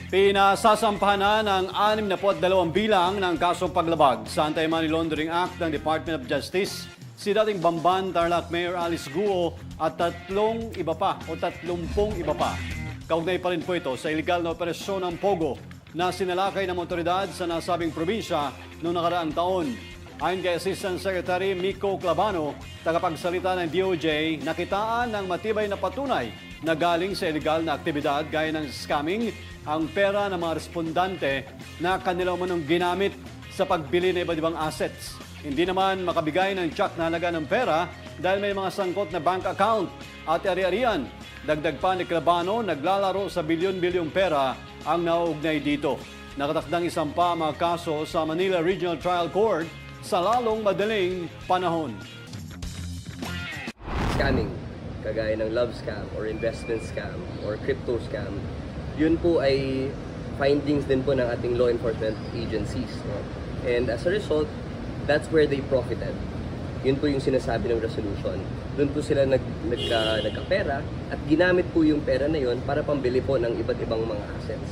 Pinasasampahan na ng 62 bilang ng kasong paglabag sa Anti-Money Laundering Act ng Department of Justice si dating Bamban Tarlac Mayor Alice Guo at 30 iba pa. Kaugnay pa rin po ito sa iligal na operasyon ng Pogo na sinalakay ng otoridad sa nasabing probinsya noong nakaraang taon. Ayon kay Assistant Secretary Miko Clavano, tagapagsalita ng DOJ, nakitaan ng matibay na patunay na galing sa iligal na aktibidad gaya ng scamming ang pera ng mga respondante na kanila manong ginamit sa pagbili ng iba't ibang assets. Hindi naman makabigay ng tsak na halaga ng pera dahil may mga sangkot na bank account at ari-arian. Dagdag pa ni Clavano, naglalaro sa bilyon-bilyong pera ang nauugnay dito. Nakatakdang isampa ang mga kaso sa Manila Regional Trial Court sa lalong madaling panahon. Scamming, kagaya ng love scam or investment scam or crypto scam, yun po ay findings din po ng ating law enforcement agencies. No? And as a result, that's where they profited. Yun po yung sinasabi ng resolution. Doon po sila nagkapera at ginamit po yung pera na yun para pambili po ng iba't ibang mga assets.